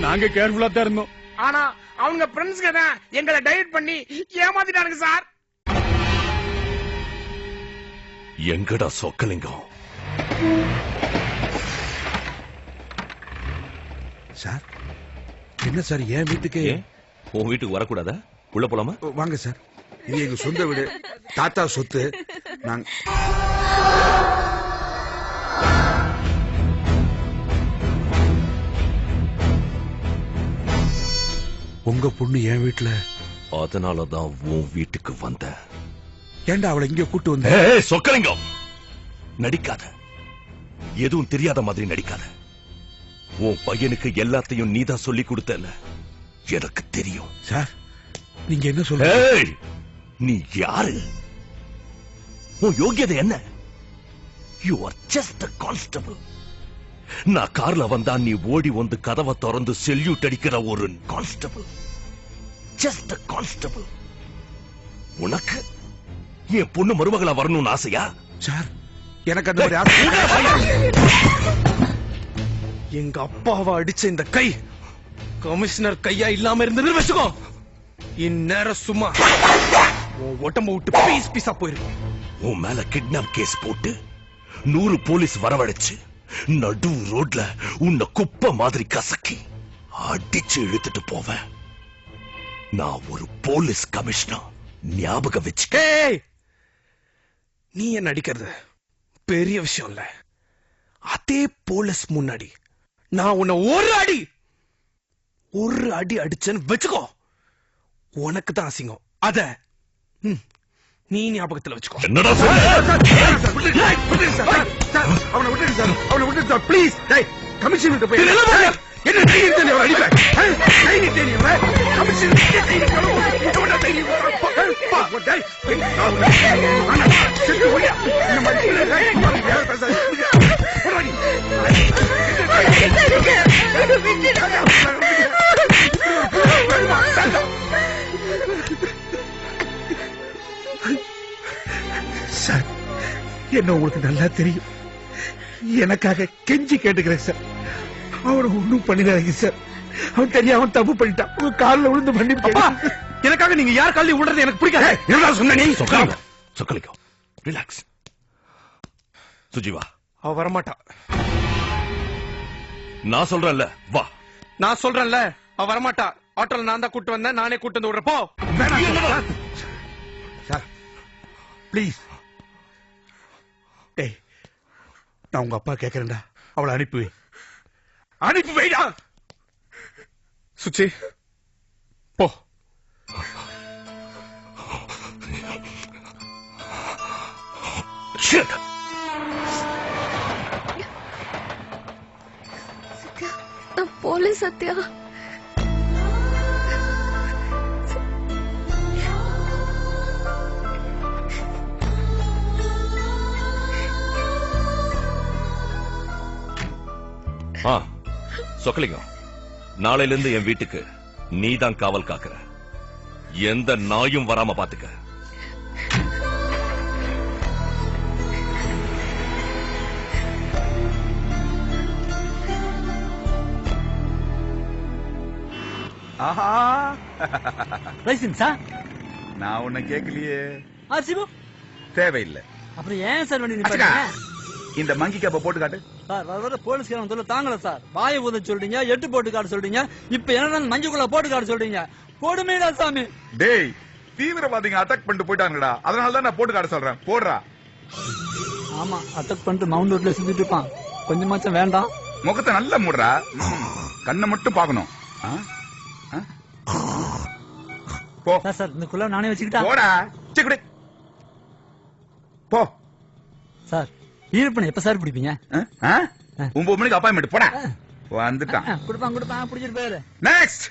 நாங்க கேர்ஃபுல்லா தான் இருந்தோம். ஆனா அவங்க ஃப்ரெண்ட்ஸ்ங்க தான் எங்களை டைவர்ட் பண்ணி ஏமாத்திட்டானுங்க சார். எங்கடா சொக்கலிங்கம்? சார் என்ன சார் என் வீட்டுக்கு உன் வீட்டுக்கு வரக்கூடாதா? உள்ள போலாமா? வாங்க சார், இது எங்க சொந்த வீடு, தாத்தா சொத்து. நாங்க உங்க பொண்ணு என் வீட்டுல, அதனாலதான் உன் வீட்டுக்கு வந்த. ஏண்டா அவளை இங்க கூட்டு வந்த? சொக்கலிங்கம், நடிக்காத, எதுவும் தெரியாத மாதிரி நடிக்காத. உன் பையனுக்கு எல்லாத்தையும் நீதான் சொல்லி கொடுத்தல, எனக்கு தெரியும். சார் நீங்க என்ன சொல்ற? நீ யாரு? உன் யோகியதை என்ன? You are just a constable. நான் கார்ல வந்தா நீ ஓடி வந்து கதவை திறந்து செல்யூட் அடிக்கிற ஒரு கான்ஸ்டபிள். Just a constable. உனக்கு என் பொண்ணு மருமகளா வரணும்னு ஆசையா? சார் எனக்கு அந்த மாதிரி ஆசை. எங்க அப்பாவை அடிச்ச இந்த கை கமிஷனர் கையா இல்லாம இருந்து வச்சுக்கோ, இந்நேரம் சும்மா உன் உடம்ப விட்டு பீஸ் பீஸா போயிருக்கும். உன் மேல கிட்னாப் கேஸ் போட்டு 100 போலீஸ் வரவழைச்சு நடு ரோட்ல உன்னை குப்பை மாதிரி கசக்கி அடிச்சு இழுத்துட்டு போவேன். நான் ஒரு போலீஸ் கமிஷனர், ஞாபகம் வச்சுக்க. நீ என்ன அடிக்கிறது பெரிய விஷயம் இல்ல. அதே போலீஸ் முன்னாடி நான் உன்னை ஒரு அடி அடிச்சேன்னு வச்சுக்கோ, உனக்கு தான் அசிங்கம். அத நீ ஞாபகத்துல வச்சுக்கோ. என்னடா அவனை விட்டுடு சார், அவனை விட்டுடு சார் ப்ளீஸ். கமிஷன் விட்டு போய் என்ன தைரியம் அவனை அடிப்பேன்? தைரியம் தெரியும் கமிஷன் சார், என்ன உங்களுக்கு நல்லா தெரியும். எனக்காக கெஞ்சி கேட்டுக்கிறேன் சார், அவனை ஒண்ணும் பண்ணிடாதீங்க சார். அவன் தெரியாம தப்பு பண்ணிட்டான். உங்க காலில் விழுந்து பண்ணி. எனக்காக நீங்க யார் காலையும் விடுறது எனக்கு பிடிக்காது. என்ன சொன்ன நீ? சொக்கலிங்கம், ரிலாக்ஸ். சுஜிவா, அவ வரமாட்டா. நான் சொல்றேன்ல, வா. நான் சொல்றேன்ல, அவ வரமாட்டா. ஆட்டோல நான் தான் கூட்டு வந்தேன், நானே கூட்டு வந்து விடுறப்போ. Sir please. டேய், நான் உங்க அப்பா கேட்கறேன்டா, அவளை அனுப்பி வைடா. சுச்சி போ. போலீஸ் சத்யா. சொக்கலிங்கம், நாளையில இருந்து என் வீட்டுக்கு நீதான் காவல் காக்குற. எந்த நாயும் வராம பாத்துக்க. ஆஹா, லைசன்ஸா? நான் உன்னை கேட்கலையே. சிவு தேவையில்லை. அப்புறம் ஏன் சார் வண்டி நிப்பாட்டுங்க? இந்த மங்கி கேப்ப போட்டு காட்டு. சார் வர போலீஸ்காரன் சொல்ல தாங்கல சார். வாயை ஊத சொல்றீங்க, 8 போட்டு காட்ட சொல்றீங்க, இப்ப என்ன மஞ்சுக்குள்ள போட்டு காட்ட சொல்றீங்க. போடுமேடா சாமி. டேய், தீவிரவாதிங்க அட்டாக் பண்ணிட்டு போயிட்டாங்கடா, அதனால தான் நான் போட்டு காட்ட சொல்றேன். போடுறா. ஆமா, அட்டாக் பண்ணிட்டு மவுண்ட் ரோட்ல சுத்திட்டு இருப்பான். கொஞ்சமாச்சும் வேண்டாம். முகத்தை நல்லா மூடுறா, கண்ணை மட்டும் பாக்கணும். போ சார், இந்த குள்ள நானே வச்சுக்கிட்டா. போடா. சிக்குடி போ. சார், ஈரப்பனை எப்ப சார் பிடிப்பீங்க? 9 மணிக்கு அப்பாயின்மெண்ட். போடா. வந்துட்டான். கொடுப்பான் பிடிச்சிட்டு போயிரு. நெக்ஸ்ட்.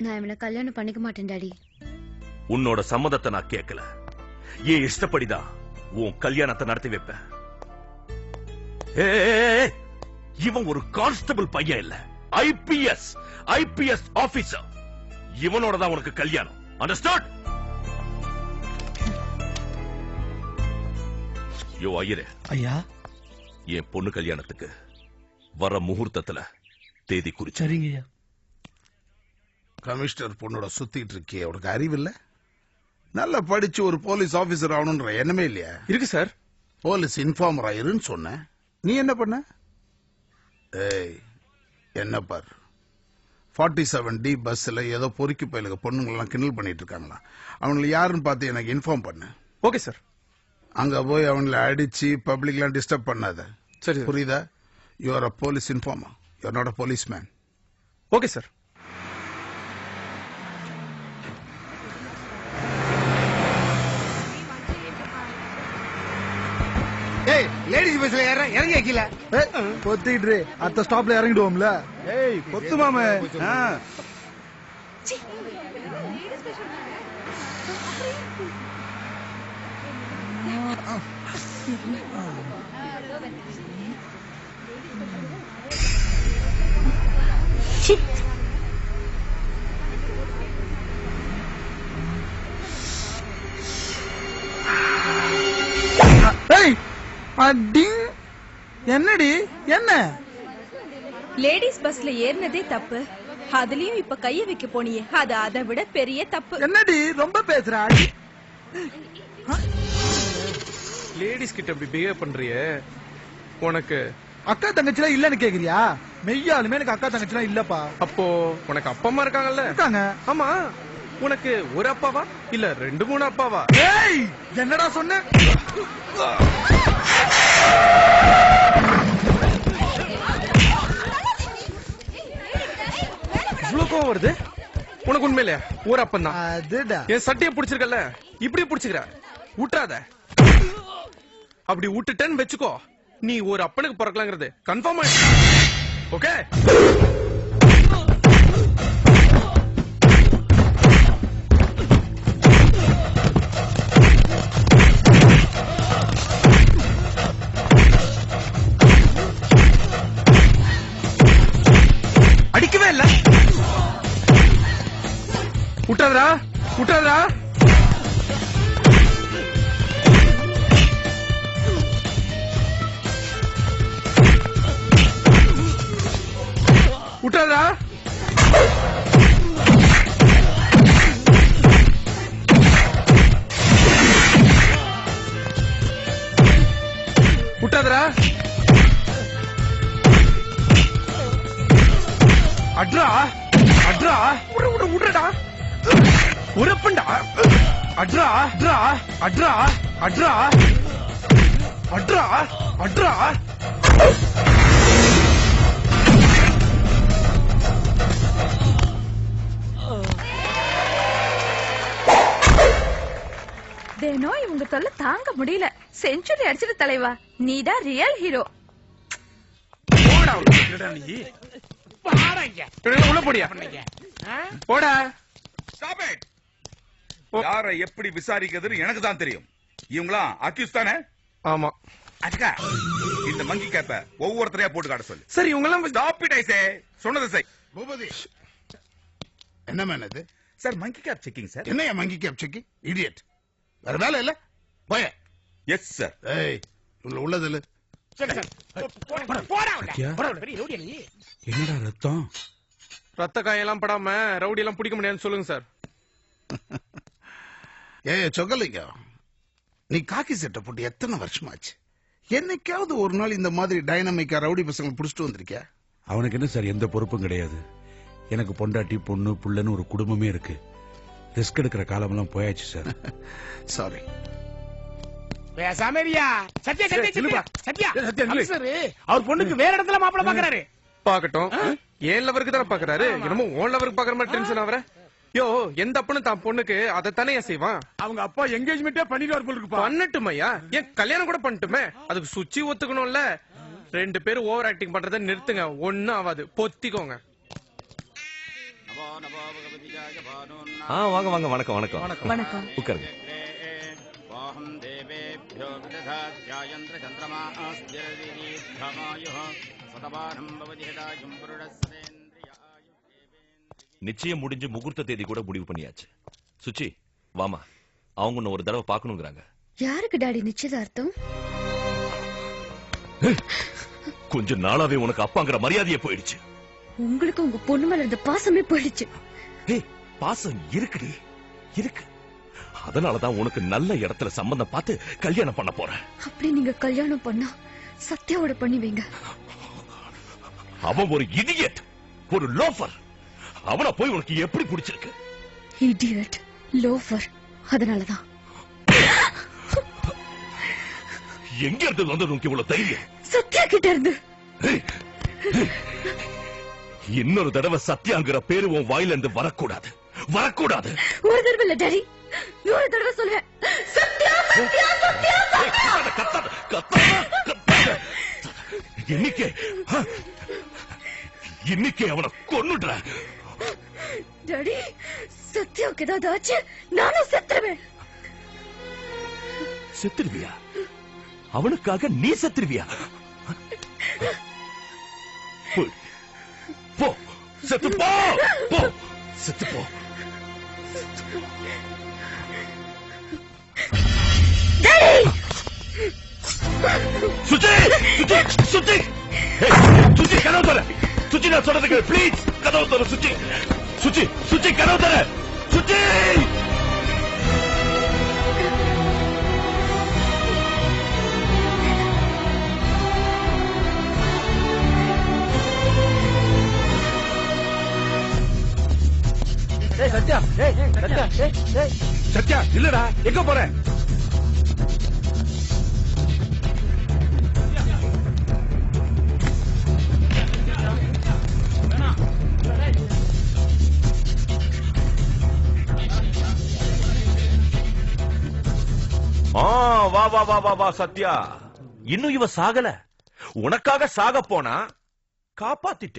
நான் இவனை கல்யாணம் பண்ணிக்க மாட்டேன் டாடி. உன்னோட சம்மதத்தை நான் கேட்கல. ஏன் இஷ்டப்படிதான் உன் கல்யாணத்தை நடத்தி வைப்பேன். இவன் ஒரு கான்ஸ்டபிள் பையன் இல்ல, ஐபிஎஸ் ஆபீசர். இவனோட தான் உனக்கு கல்யாணம். அண்டர்ஸ்டாண்ட்? யோ ஐயரே, ஐயா என் பொண்ணு கல்யாணத்துக்கு வர முகூர்த்தத்துல தேதி குறிச்சு. சரிங்க ஐயா. கமிஷனர் பொண்ணோட சுத்திட்டு இருக்கியே, உனக்கு அறிவில்ல? நல்லா படிச்சு ஒரு போலீஸ் ஆபீசர் ஆகணும்ன்ற எண்ணமே இல்லையா? இருக்கு சார். போலீஸ் இன்ஃபார்மர் ஆயிருன்னு சொன்ன, நீ என்ன பண்ண? ஏய், என்ன பார், 47D பஸ்ல ஏதோ பொறுக்கி பயிலுக்கு பொண்ணுங்களெல்லாம் கிண்டல் பண்ணிட்டு இருக்காங்களா? அவங்களை யாருன்னு பார்த்து எனக்கு இன்ஃபார்ம் பண்ணு. Okay sir. அங்க போய் அவங்களை அடிச்சு பப்ளிக்லாம் டிஸ்டர்ப் பண்ணாத. சரி. புரியுதா? You are a police informer, you are not a police man. Okay sir. ஏய், லேடிஸ் பஸ்ல இறங்கி கீழ பொத்திட்டு அடுத்த ஸ்டாப்ல இறங்கிடுவோம்ல. ஏய், பொத்து மாமே. என்னடி என்ன? லேடிஸ் பஸ்ல ஏறினதே தப்பு, அதுலயும் இப்ப கைய வைக்க போனியே, அது அதை விட பெரிய தப்பு. என்னடி ரொம்ப பேசுற? லேடிஸ் கிட்ட இப்படி பிஹேவ் பண்றியே, உனக்கு அக்கா தங்கச்சிலாம் இல்லன்னு கேக்குறியா? மெய்யாலுமே எனக்கு அக்கா தங்கச்சிலாம் இல்லப்பா. அப்போ உனக்கு அப்பா அம்மா இருக்காங்கல்ல? இருக்காங்க. ஆமா, உனக்கு ஒரு அப்பாவா இல்ல 2-3 அப்பாவா? ஏய், என்னடா சொன்ன? இவ்வளவு கோவம் வருது உனக்கு? உண்மையிலையா ஒரு அப்பன் தான்? அதுடா. என் சட்டையை பிடிச்சிருக்கல, இப்படி பிடிச்சிக்கிற, விட்டுறாத. அப்படி விட்டுட்டேன்னு வெச்சுக்கோ, நீ ஒரு அப்பனுக்கு பிறக்கலாங்கிறது கன்ஃபார்ம் ஆயிடுச்சு. ஓகே? அடிக்கவே இல்ல. விட்டாதரா, விட்டாதரா. விட்டாதரா. விட்டாதரா. அட்ரா, அட்ரா. விடுறடா, உரப்பண்டா. அட்ரா, அட்ரா, அட்ரா, அட்ரா, அட்ரா, அட்ரா. தினம் இவங்க தொல்லை தாங்க முடியல. செஞ்சுரி அடிச்சிட்டு தலைவா, நீதான் ரியல் ஹீரோ. உள்ள போடியா, போடா. Stop it. யாரை எப்படி விசாரிக்கிறதுன்னு எனக்கு தான் தெரியும். இவங்களாம் அக்யூஸ் தானே? ஆமா. அக்கா, இந்த மங்கி கேப்ப ஒவ்வொருத்தரையா போட்டு காட்ட சொல்லு. சரி, இவங்க எல்லாம் Stop it, I say. சொன்னது செய். பூபதி, என்ன மேன் இது? சார், மங்கி கேப் செக்கிங் சார். என்னையா மங்கி கேப் செக்கிங்? இடியட், வேற வேலை இல்ல? போய. Yes sir. ஏய், உள்ளது இல்ல. என்னடா ரத்தம்? ரத்த காயெல்லாம் படாம ரவுடி எல்லாம் பிடிக்க முடியாதுன்னு சொல்லுங்க சார். ஏய் சொக்கலிங்க, நீ காக்கி சட்டை போட்டு எத்தனை வருஷமாச்சு? என்னைக்காவது ஒரு நாள் இந்த மாதிரி டைனமிக்கா ரவுடி பசங்களை புடிச்சிட்டு வந்திருக்கியா? அவனுக்கு என்ன சார் எந்த பொறுப்பும் கிடையாது. எனக்கு பொண்டாட்டி பொண்ணு புள்ளன்னு ஒரு குடும்பமே இருக்கு. ரிஸ்க் எடுக்கிற காலமெல்லாம் போயாச்சு சார். சாரி. அவர் பொண்ணுக்கு வேற இடத்துல மாப்பிள பாக்குறாரு. பாக்கட்டும், ஏன் லவருக்கு தானே பாக்குறாரு, என்னமோ ஓன் லவருக்கு பாக்குற மாதிரி டென்ஷன் ஆவற. யோ, எந்த அப்பனும் தான் பொண்ணுக்கு அதை தானே செய்வான். அவங்க அப்பா என்கேஜ்மெண்டே பண்ணிடுவார் போல இருக்கு. பண்ணட்டுமையா, ஏன் கல்யாணம் கூட பண்ணட்டுமே. அதுக்கு சுச்சி ஒத்துக்கணும்ல. 2 பேரும் ஓவர் ஆக்டிங் பண்றதை நிறுத்துங்க, ஒண்ணும் ஆகாது, பொத்திக்கோங்க. வாங்க வாங்க, வணக்கம் வணக்கம் வணக்கம். உட்காருங்க. सर्वेभ्यो विदधात्यायन्त्र चन्द्रमास्तिरदीर्घमायुः सतपानं भवति हृदायुं पुरुषस्तेन्द्रियायुः நிச்சயம் முடிஞ்சு முகூர்த்த தேதி கூட முடிவு பண்ணியாச்சு. சுச்சி வாமா, அவங்க உன்னை ஒரு தடவை பார்க்கணுங்கிறாங்க. யாருக்கு டாடி நிச்சயதார்த்தம்? கொஞ்ச நாளாவே உனக்கு அப்பாங்கிற மரியாதையே போயிடுச்சு. உங்களுக்கு உங்க பொண்ணு மேல இருந்த பாசமே போயிடுச்சு. பாசம் இருக்குடி, இருக்கு. அதனாலதான் உனக்கு நல்ல இடத்துல சம்பந்தம் பார்த்து கல்யாணம் பண்ண போறேன். அப்படி நீங்க கல்யாணம் பண்ணா சத்யாவோட பண்ணி வைங்க. அவன் ஒரு இடியட், ஒரு லோஃபர். அவனை போய் உனக்கு எப்படி பிடிச்சிருக்கு? Idiot, loafer. அதனாலதான். எங்க இருந்து வந்தது உனக்கு இவ்வளவு தைரியம்? சத்யா கிட்ட இருந்து. இன்னொரு தடவை சத்யாங்கிற பேரு உன் வாயில இருந்து வரக்கூடாது, வரக்கூடாது. ஒரு தடவை இல்ல டாடி, 100 தடவை சொல்லுவேன். சத்யா சத்யா சத்யா இன்னைக்கே அவனை கொன்னுடுற. டாடி, சத்யாவுக்கு ஏதாவது ஆச்சு நானும் செத்துருவேன். செத்துருவியா? அவனுக்காக நீ செத்துருவியா? போ, செத்து போ, போ, செத்து போ. சுச்சி, சுச்சி, சுச்சி, சுச்சி கதவு தர. சுச்சி நான் சொல்றதுக்கு ப்ளீஸ் கதவு தர. சுச்சி, சுச்சி, சுச்சி கதவு தர. சுச்சி. சத்யா, சத்யா, சத்யா இல்லடா, எங்க போற? வா வா வா வா வா சத்யா. இன்னும் இவ சாகல. உனக்காக சாக போனா காப்பாத்திட்ட.